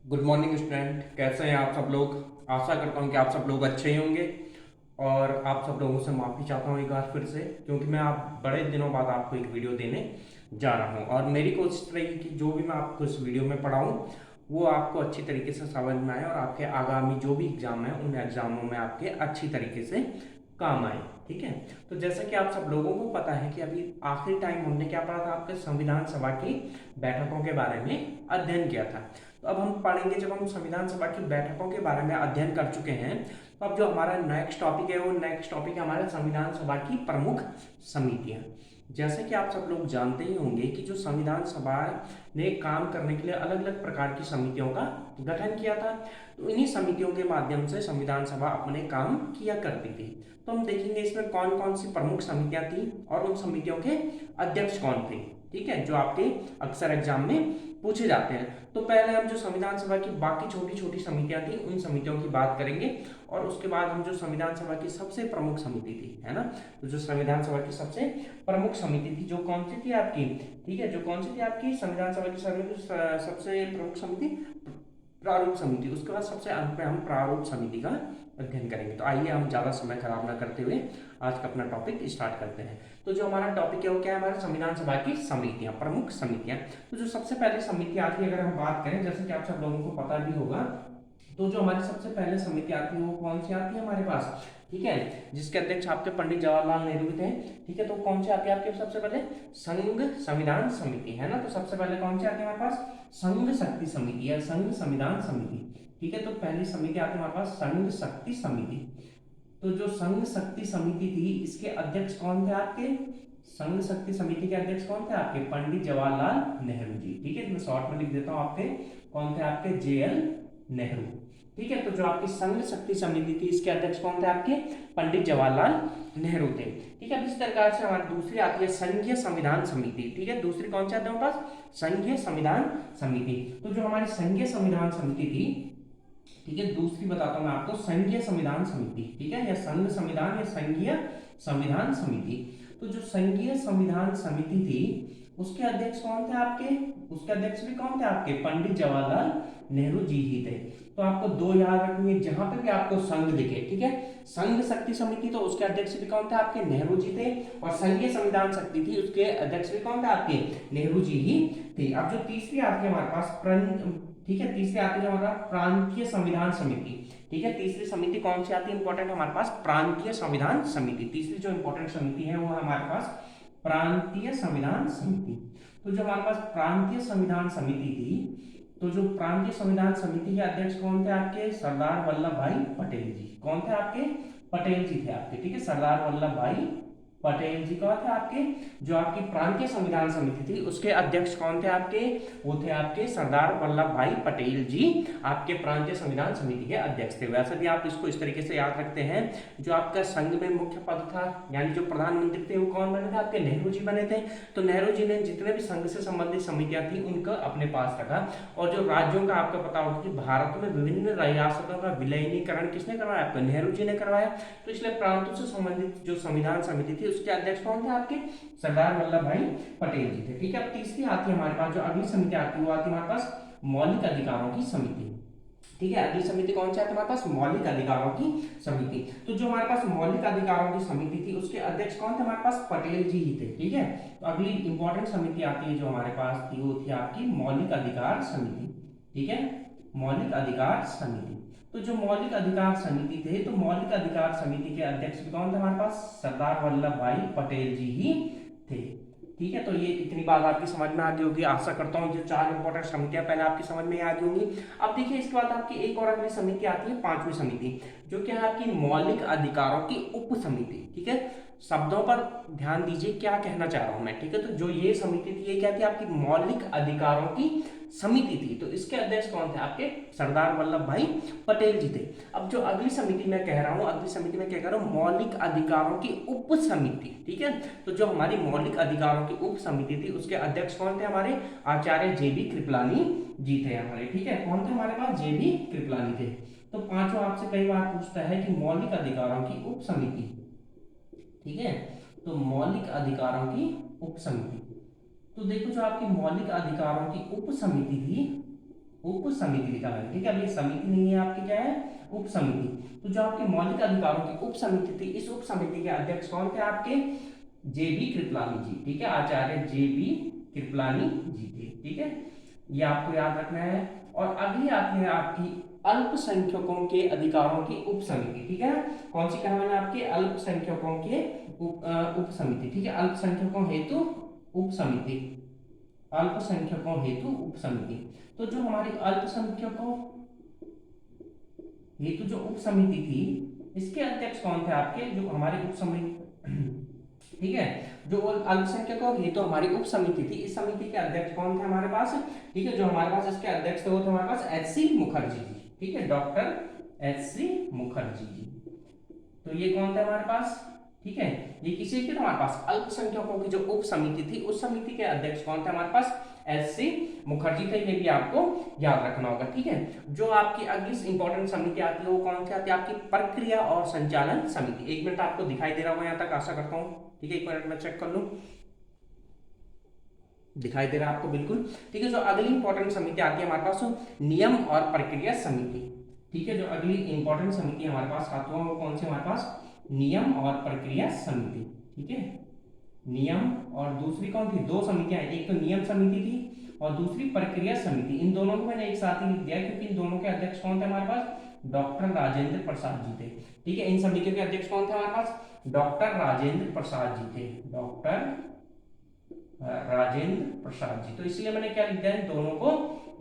Good morning student, कैसे हैं आप सब लोग। आशा करता हूं कि आप सब लोग अच्छे ही होंगे। और आप सब लोगों से माफ़ी चाहता हूं एक बार फिर से, क्योंकि मैं आप बड़े दिनों बाद आपको एक वीडियो देने जा रहा हूं। और मेरी कोशिश रहेगी कि जो भी मैं आपको इस वीडियो में पढ़ाऊं वो आपको अच्छी तरीके से समझ में आए और आपके आगामी जो भी एग्ज़ाम है उन एग्ज़ामों में आपके अच्छी तरीके से काम आए। ठीक है। तो जैसा कि आप सब लोगों को पता है कि अभी आखिरी टाइम हमने क्या पढ़ा था, आपके संविधान सभा की बैठकों के बारे में अध्ययन किया था। तो अब हम पढ़ेंगे, जब हम संविधान सभा की बैठकों के बारे में अध्ययन कर चुके हैं तो अब जो हमारा नेक्स्ट टॉपिक है वो नेक्स्ट टॉपिक है हमारे संविधान सभा की प्रमुख समितियां। जैसे कि आप सब लोग जानते ही होंगे कि जो संविधान सभा ने काम करने के लिए अलग अलग प्रकार की समितियों का गठन किया था, तो इन्हीं समितियों के माध्यम से संविधान सभा अपने काम किया करती थी। तो हम देखेंगे इसमें कौन कौन सी प्रमुख समितियां थी और उन समितियों के अध्यक्ष कौन थे। ठीक है, जो आपके अक्सर एग्जाम में पूछे जाते हैं। तो पहले हम जो संविधान सभा की बाकी छोटी छोटी समितियां थी उन समितियों की बात करेंगे, और उसके बाद हम जो संविधान सभा की सबसे प्रमुख समिति थी, है ना, तो जो संविधान सभा की सबसे प्रमुख समिति थी जो कौन सी थी आपकी, ठीक है, जो कौन सी थी आपकी संविधान सभा की सबसे प्रमुख समिति, प्रारूप समिति। उसके बाद सबसे अंत में हम प्रारूप समिति का अध्ययन करेंगे। तो आइए हम ज़्यादा समय खराब ना करते हुए आज का अपना टॉपिक स्टार्ट करते हैं। तो जो हमारा टॉपिक है वो क्या है, हमारे संविधान सभा की समितियां, प्रमुख समितियां। तो जो सबसे पहले समिति आती है, अगर हम बात करें, जैसे कि आप सब लोगों को पता भी होगा, तो जो हमारी सबसे पहले समिति आती है वो कौन सी आती है हमारे पास, ठीक है, जिसके अध्यक्ष आपके पंडित जवाहरलाल नेहरू थे। ठीक है, तो कौन सी आती है आपके सबसे पहले, संघ संविधान समिति, है ना। तो सबसे पहले कौन सी आती है हमारे पास, संघ शक्ति समिति या संघ संविधान समिति। ठीक है, तो पहली समिति आती है हमारे पास संघ शक्ति समिति। तो जो संघ शक्ति समिति थी इसके अध्यक्ष कौन थे आपके, संघ शक्ति समिति के अध्यक्ष कौन थे आपके, पंडित जवाहरलाल नेहरू जी। ठीक है, मैं शॉर्ट में लिख देता हूं आपके, कौन थे आपके, JL नेहरू। ठीक है, तो जो आपकी संघ शक्ति समिति थी इसके अध्यक्ष कौन थे आपके, पंडित जवाहरलाल नेहरू थे। ठीक है, इस प्रकार से हमारी दूसरी आती है संघीय संविधान समिति। ठीक है, दूसरी कौन सी आती है हमारे पास, संघीय संविधान समिति। तो जो हमारी संघीय संविधान समिति थी, ठीक है, दूसरी बताता हूं मैं आपको, संघीय संविधान समिति। ठीक है, या संघ संविधान या संघीय संविधान समिति। तो जो संघीय संविधान समिति थी उसके अध्यक्ष कौन थे आपके, उसके अध्यक्ष भी कौन थे आपके, पंडित जवाहरलाल नेहरू जी ही थे। तो आपको दो याद रखनी है, जहां पे भी आपको संघ दिखे, ठीक है, संघ शक्ति समिति, तो उसके अध्यक्ष भी कौन थे आपके, नेहरू जी थे। और संघीय संविधान शक्ति थी उसके अध्यक्ष भी कौन थे आपके, नेहरू जी ही थे। अब जो तीसरी आती है हमारे पास, ठीक है, तीसरी आती है हमारा प्रांतीय संविधान समिति। ठीक है, तीसरी समिति कौन सी आती है इंपॉर्टेंट हमारे पास, प्रांतीय संविधान समिति। तीसरी जो इंपॉर्टेंट समिति है वो है हमारे पास प्रांतीय संविधान समिति। तो जो हमारे पास प्रांतीय संविधान समिति थी, तो जो प्रांतीय संविधान समिति के अध्यक्ष कौन थे आपके, सरदार वल्लभ भाई पटेल जी। कौन थे आपके, पटेल जी थे आपके। ठीक है, सरदार वल्लभ भाई पटेल जी कौन थे आपके, जो आपकी प्रांतीय संविधान समिति थी उसके अध्यक्ष कौन थे आपके, वो थे आपके सरदार वल्लभ भाई पटेल जी, आपके प्रांतीय संविधान समिति के अध्यक्ष थे। वैसे भी आप इसको इस तरीके से याद रखते हैं, जो आपका संघ में मुख्य पद था, यानी जो प्रधानमंत्री थे वो कौन बने थे आपके, नेहरू जी बने थे। तो नेहरू जी ने जितने भी संघ से संबंधित समितियां थी उनको अपने पास रखा। और जो राज्यों का आपको पता होगा कि भारत में विभिन्न रियासतों का विलयनीकरण किसने करवाया, आपको नेहरू जी ने करवाया। तो इसलिए प्रांतों से संबंधित जो संविधान समिति थी उसके अध्यक्ष कौन थे आपके, सरदार वल्लभ भाई पटेल जी थे। ठीक है, अब तीसरी आती है हमारे पास, जो अगली समिति आती है वो आती है हमारे पास मौलिक अधिकारों की समिति। ठीक है, अगली समिति कौन सी आती है हमारे पास, मौलिक अधिकारों की समिति। तो जो हमारे पास मौलिक अधिकारों की समिति थी उसके अध्यक्ष कौन थे हमारे पास, पटेल जी ही थे। ठीक है, तो अगली इंपॉर्टेंट समिति आती है जो हमारे पास थी वो थी आपकी मौलिक अधिकार समिति। ठीक है, मौलिक अधिकार समिति। तो जो मौलिक अधिकार समिति थे, तो मौलिक अधिकार समिति के अध्यक्ष भी कौन थे हमारे पास, सरदार वल्लभ भाई पटेल जी ही थे। ठीक है, तो ये इतनी बात आपकी समझ में आ गई होगी, आशा करता हूँ। जो चार इंपॉर्टेंट समितियां पहले आपकी समझ में आ गई होंगी। अब देखिए इसके बाद आपकी एक और अगली समिति आती है, पांचवी समिति, जो क्या है आपकी मौलिक अधिकारों की उप समिति। ठीक है, शब्दों पर ध्यान दीजिए क्या कहना चाह रहा हूं मैं। ठीक है, तो जो ये समिति थी ये क्या थी आपकी मौलिक अधिकारों की समिति थी। तो इसके अध्यक्ष कौन थे आपके, सरदार वल्लभ भाई पटेल जी थे। अब जो अगली समिति मैं कह रहा हूं, अगली समिति में क्या कह रहा हूं, मौलिक अधिकारों की उप समिति। ठीक है, तो जो हमारी मौलिक अधिकारों की उप समिति थी उसके अध्यक्ष कौन थे हमारे, आचार्य JB कृपलानी जी थे हमारे। ठीक है, कौन थे हमारे पास, JB कृपलानी थे। तो पांचों आपसे कई बार पूछता है कि मौलिक अधिकारों की उप समिति। ठीक है, तो मौलिक अधिकारों की उप समिति। तो देखो जो आपकी मौलिक अधिकारों की उप समिति थी उप समिति लिखा है, ठीक है। अब ये समिति नहीं है आपकी, क्या है, उप समिति। तो जो आपके मौलिक अधिकारों की उप समिति थी, इस उप समिति के अध्यक्ष कौन थे आपके, जेबी कृपलानी जी, ठीक है, आचार्य जेबी कृपलानी जी थे, ठीक है, ये आपको याद रखना है। और अगली आती है आपकी अल्पसंख्यकों के अधिकारों की उप समिति, ठीक है। कौन सी कहा मैंने, आपके अल्पसंख्यकों के उप समिति, ठीक है, अल्पसंख्यकों हेतु उप समिति, अल्पसंख्यकों हेतु उप समिति। तो जो हमारी अल्पसंख्यकों हेतु जो उप समिति थी, इसके अध्यक्ष कौन थे आपके, जो हमारी उप समिति, ठीक है, जो अल्पसंख्यकों हेतु हमारी उप समिति थी, इस समिति के अध्यक्ष कौन थे हमारे पास, ठीक है, जो हमारे पास इसके अध्यक्ष थे वो थे हमारे पास एच.सी. मुखर्जी जी, ठीक है, डॉक्टर एच.सी. मुखर्जी जी। तो ये कौन थे हमारे पास, ठीक है, ये किसी के हमारे पास अल्पसंख्यकों की जो उप समिति थी, उस समिति के अध्यक्ष कौन थे हमारे पास, एच.सी. मुखर्जी थे। ये भी आपको याद रखना होगा, ठीक है। जो आपकी अगली इंपॉर्टेंट समिति आती है वो कौन सी आती है आपकी, प्रक्रिया और संचालन समिति। एक मिनट, आपको दिखाई दे रहा होगा यहाँ तक, आशा करता हूँ, ठीक है, एक मिनट में चेक कर लूं, दिखाई दे रहा है आपको, बिल्कुल, ठीक है। जो अगली इंपॉर्टेंट समिति आती है हमारे पास, नियम और प्रक्रिया समिति, ठीक है। जो अगली इंपॉर्टेंट समिति हमारे पास आती है वो कौन सी हमारे पास, नियम और प्रक्रिया समिति, ठीक है, नियम, और दूसरी कौन थी, दो समितियां, एक तो नियम समिति थी और दूसरी प्रक्रिया समिति। इन दोनों को मैंने एक साथ ही लिख दिया क्योंकि इन दोनों के अध्यक्ष कौन थे हमारे पास, डॉक्टर राजेंद्र प्रसाद जी थे, ठीक है। इन समितियों के अध्यक्ष कौन थे हमारे पास, डॉक्टर राजेंद्र प्रसाद जी थे, डॉक्टर राजेंद्र प्रसाद जी। तो इसलिए मैंने क्या लिख दिया, इन दोनों को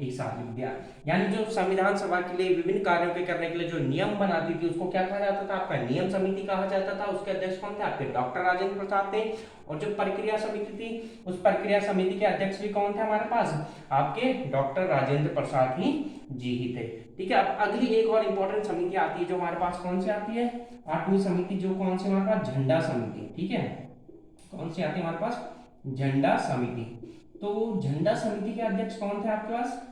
एक साथ लिख दिया। यानी जो संविधान सभा के लिए विभिन्न कार्यों के करने के लिए जो नियम बनाती थी उसको क्या कहा जाता था, आपका नियम समिति कहा जाता था। उसके अध्यक्ष कौन थे आपके, डॉक्टर राजेंद्र प्रसाद थे। और जो प्रक्रिया समिति थी, उस प्रक्रिया समिति के अध्यक्ष भी कौन थे हमारे पास, आपके डॉक्टर राजेंद्र प्रसाद ही जी ही थे, ठीक है। अब अगली एक और इंपॉर्टेंट समिति आती है जो हमारे पास कौन सी आती है, 8वीं समिति, जो कौन सी हमारे पास, झंडा समिति, ठीक है। कौन सी आती है हमारे पास, झंडा समिति। तो झंडा समिति के अध्यक्ष कौन थे आपके पास,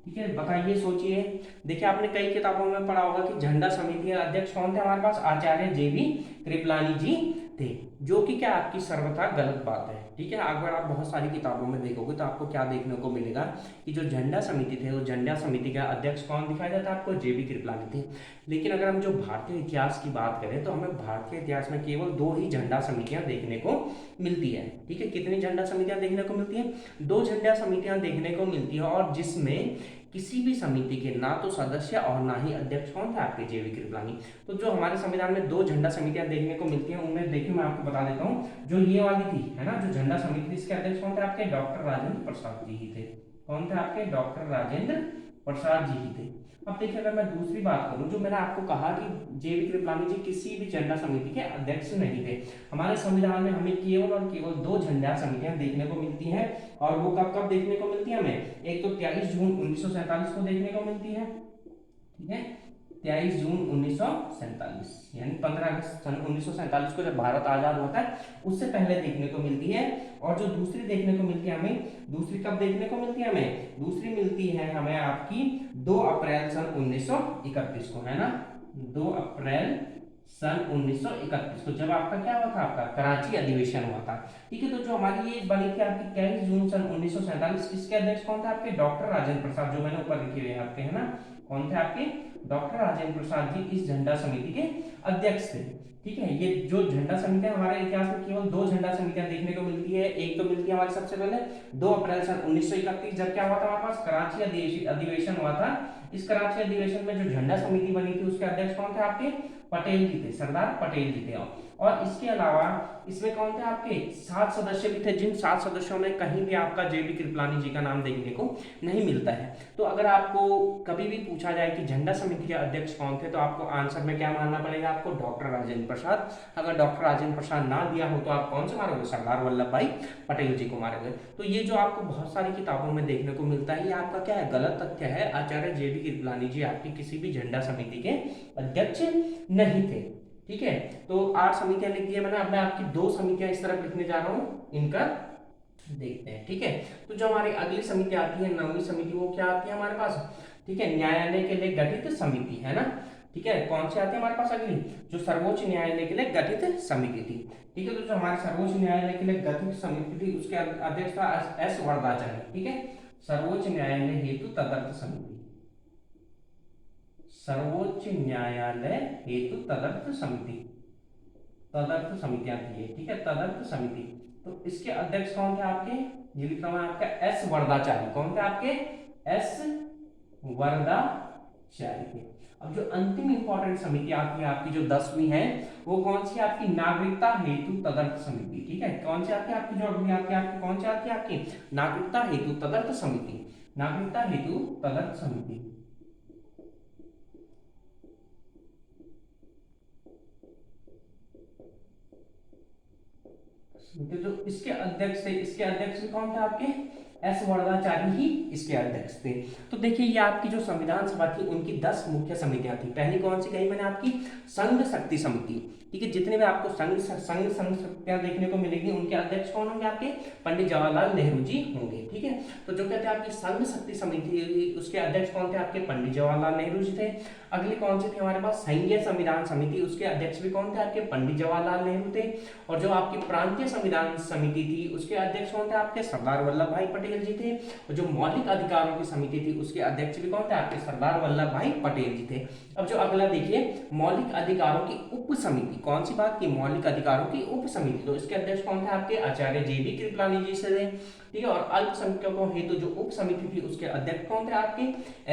ठीक है, बताइए, सोचिए। देखिए आपने कई किताबों में पढ़ा होगा कि झंडा समिति के अध्यक्ष कौन थे हमारे पास, आचार्य जेबी कृपलानी जी थे, जो कि क्या आपकी सर्वथा गलत बात है, ठीक है। अगर आप बहुत सारी किताबों में देखोगे तो आपको क्या देखने को मिलेगा कि जो झंडा समिति थे, वो झंडा समिति का अध्यक्ष कौन दिखाया जाता है आपको, जेबी कृपलानी थे। लेकिन अगर हम जो भारतीय इतिहास की बात करें तो हमें भारतीय इतिहास में केवल 2 ही झंडा समितियां देखने को मिलती है, ठीक है। कितनी झंडा समितियां देखने को मिलती है, 2 झंडा समितियां देखने को मिलती है, और जिसमें किसी भी समिति के ना तो सदस्य और ना ही अध्यक्ष कौन थे आपके, जेबी कृपलानी। तो जो हमारे संविधान में 2 झंडा समितियां देखने को मिलती हैं, उनमें देखिए मैं आपको बता देता हूं। जो ये वाली थी, है ना, जो झंडा समिति थी, इसके अध्यक्ष कौन थे आपके, डॉक्टर राजेंद्र प्रसाद जी ही थे। कौन थे आपके, डॉक्टर राजेंद्र प्रसाद जी ही थे। अब देखिए अगर मैं दूसरी बात करूं, जो मैंने आपको कहा कि जेबी कृपलानी जी किसी भी झंडा समिति के अध्यक्ष नहीं थे। हमारे संविधान में हमें केवल और केवल 2 झंडा समितियां देखने को मिलती हैं, और वो कब कब देखने को मिलती है हमें, एक तो 23 जून 1947 को देखने को मिलती है, ठीक है, 23 जून 1947, यानी 15 अगस्त सन 1947 को जब भारत आजाद होता है उससे पहले देखने को मिलती है। और जो दूसरी देखने को मिलती है हमें, दूसरी कब देखने को मिलती है हमें, दूसरी मिलती है हमें आपकी 2 अप्रैल सन 1931 को, है ना, 2 अप्रैल सन 1931 को, जब आपका क्या हुआ था, आपका कराची अधिवेशन हुआ था, ठीक है। तो जो हमारी ये बनी थी आपकी 23 जून सन 1947, इसके अध्यक्ष कौन थे आपके, डॉक्टर राजेंद्र प्रसाद, जो मैंने ऊपर लिखे हुए हैं आपके, है ना, कौन थे आपके, डॉक्टर राजेंद्र प्रसाद जी इस झंडा समिति के अध्यक्ष थे, ठीक है। ये जो झंडा समितियां हमारे इतिहास में केवल 2 झंडा समितियां देखने को मिलती है। एक तो मिलती है हमारे सबसे पहले 2 अप्रैल सन 1931, जब क्या हुआ था हमारे पास, कराची अधिवेशन हुआ था। इस कराची अधिवेशन में जो झंडा समिति बनी थी उसके अध्यक्ष कौन थे आपके, पटेल जी थे, सरदार पटेल जी थे। और इसके अलावा इसमें कौन थे आपके, 7 सदस्य भी थे, जिन 7 सदस्यों में कहीं भी आपका जेबी कृपलानी जी का नाम देखने को नहीं मिलता है। तो अगर आपको कभी भी पूछा जाए कि झंडा समिति के अध्यक्ष कौन थे, तो आपको आंसर में क्या मानना पड़ेगा, आपको डॉक्टर राजेंद्र प्रसाद। अगर डॉक्टर राजेंद्र प्रसाद ना दिया हो तो आप कौन से मारोगे, सरदार वल्लभ भाई पटेल जी को मारोगे। तो ये जो आपको बहुत सारी किताबों में देखने को मिलता है, ये आपका क्या है, गलत तथ्य है। आचार्य जेबी कृपलानी जी आपकी किसी भी झंडा समिति के अध्यक्ष नहीं थे, ठीक है। तो 8 समितियां लिख दी है मैंने। अब मैं आपकी 2 समितियां इस तरफ लिखने जा रहा हूं, इनका देखते हैं, ठीक है। तो जो हमारी अगली समिति आती है, 9वीं समिति, वो क्या आती है हमारे पास, ठीक है, न्यायालय के लिए गठित समिति, है ना, ठीक है। कौन सी आती है हमारे पास अगली, जो सर्वोच्च न्यायालय के लिए गठित समिति थी, ठीक है। तो जो हमारे सर्वोच्च न्यायालय के लिए गठित समिति थी उसके अध्यक्ष था एस वरदाचार्य, ठीक है। सर्वोच्च न्यायालय हेतु तदर्थ समिति, सर्वोच्च न्यायालय हेतु तदर्थ समिति, तदर्थ समितियां थी, ठीक है, तदर्थ समिति। तो इसके अध्यक्ष कौन थे आपके, ये लिख रहा हूं आपका एस वरदाचार्य। कौन थे आपके, एस वरदाचार्य थे। अब जो अंतिम इंपॉर्टेंट समिति आती है आपकी, जो 10वीं है, वो कौन सी आपकी, नागरिकता हेतु तदर्थ समिति, ठीक है। कौन सी आती है आपकी, जो अभी आपकी कौन सी आती है आपकी, नागरिकता हेतु तदर्थ समिति, नागरिकता हेतु तदर्थ समिति। जो इसके अध्यक्ष थे, इसके अध्यक्ष भी कौन थे आपके, एस वरदाचार्य ही इसके अध्यक्ष थे। तो देखिए ये आपकी जो संविधान सभा थी उनकी 10 मुख्य समितियां थी। पहली कौन सी कही मैंने आपकी, संघ शक्ति समिति, ठीक है। जितने भी आपको संघ शक्तियां देखने को मिलेगी उनके अध्यक्ष कौन होंगे आपके, पंडित जवाहरलाल नेहरू जी होंगे, ठीक है। तो जो कहते हैं आपकी संघ शक्ति समिति, उसके अध्यक्ष कौन थे आपके, पंडित जवाहरलाल नेहरू जी थे। अगली कौन सी थी हमारे पास, संघीय संविधान समिति, उसके अध्यक्ष भी कौन थे आपके, पंडित जवाहरलाल नेहरू थे। और जो आपकी प्रांतीय संविधान समिति थी उसके अध्यक्ष कौन थे आपके, सरदार वल्लभ भाई पटेल जी थे। और जो मौलिक अधिकारों की समिति थी उसके अध्यक्ष भी कौन थे आपके, सरदार वल्लभ भाई पटेल जी थे। अब जो अगला देखिए, मौलिक अधिकारों की उप समिति, कौन सी बात की, मौलिक अधिकारों की उप समिति, तो इसके अध्यक्ष कौन थे आपके, आचार्य JB कृपलानी जी से थे, ठीक है। और अल्पसंख्यकों हेतु जो उप समिति थी उसके अध्यक्ष कौन थे आपके,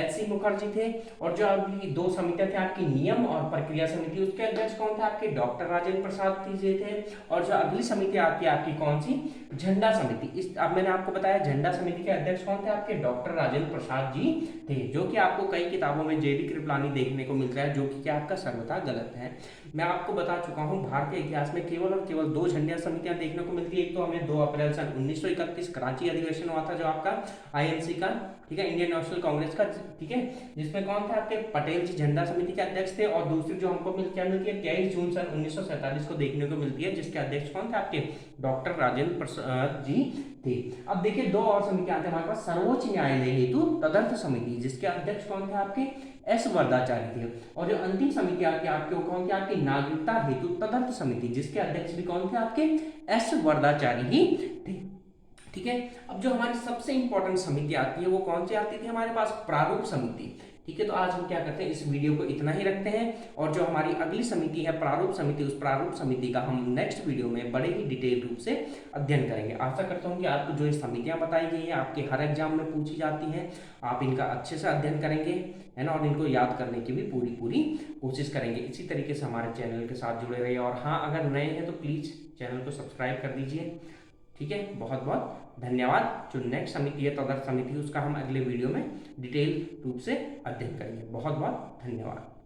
HC मुखर्जी थे। और जो अगली 2 समितियां थी आपकी, नियम और प्रक्रिया समिति, उसके अध्यक्ष कौन थे आपके, डॉक्टर राजेंद्र प्रसाद जी थे। और जो अगली समिति आती है आपकी कौन सी, झंडा समिति। इस अब मैंने आपको बताया झंडा समिति के अध्यक्ष कौन थे आपके, डॉक्टर राजेंद्र प्रसाद जी थे, जो कि आपको कई किताबों में JB कृपलानी देखने को मिलता है, जो कि क्या आपका सर्वथा गलत है। मैं आपको बता चुका हूं भारतीय इतिहास में केवल और केवल 2 झंडा समितियां देखने को मिलती है। एक तो हमें 2 अप्रैल सन 1931 कराची अधिवेशन हुआ था जो आपका INC का, ठीक है, इंडियन नेशनल कांग्रेस का, ठीक है, जिसमें कौन थे आपके, पटेल जी झंडा समिति के अध्यक्ष थे। और दूसरी जो हमको मिलती है 23 जून सन 1947 को देखने को मिलती है, जिसके अध्यक्ष कौन थे आपके, डॉक्टर राजेंद्र प्रसाद जी थे। अब देखिए 2 और समितियां आते हैं हमारे पास, सर्वोच्च न्यायालय हेतु तदर्थ समिति, जिसके अध्यक्ष कौन थे आपके, एस वरदाचार्य थे। और जो अंतिम समिति आती है आपके, वो कौन थे आपकी, नागरिकता हेतु तदर्थ समिति, जिसके अध्यक्ष भी कौन थे आपके, एस वरदाचार्य ही थे, ठीक है। अब जो हमारी सबसे इंपॉर्टेंट समिति आती है वो कौन सी आती थी हमारे पास, प्रारूप समिति, ठीक है। तो आज हम क्या करते हैं, इस वीडियो को इतना ही रखते हैं। और जो हमारी अगली समिति है प्रारूप समिति, उस प्रारूप समिति का हम नेक्स्ट वीडियो में बड़े ही डिटेल रूप से अध्ययन करेंगे। आशा करता हूँ कि आपको जो ये समितियां बताई गई हैं आपके हर एग्जाम में पूछी जाती हैं, आप इनका अच्छे से अध्ययन करेंगे, है ना, और इनको याद करने की भी पूरी कोशिश करेंगे। इसी तरीके से हमारे चैनल के साथ जुड़े रहिए। और हाँ, अगर नए हैं तो प्लीज़ चैनल को सब्सक्राइब कर दीजिए, ठीक है। बहुत बहुत धन्यवाद। जो नेक्स्ट समिति है तदर्थ समिति, उसका हम अगले वीडियो में डिटेल रूप से अध्ययन करेंगे। बहुत बहुत धन्यवाद।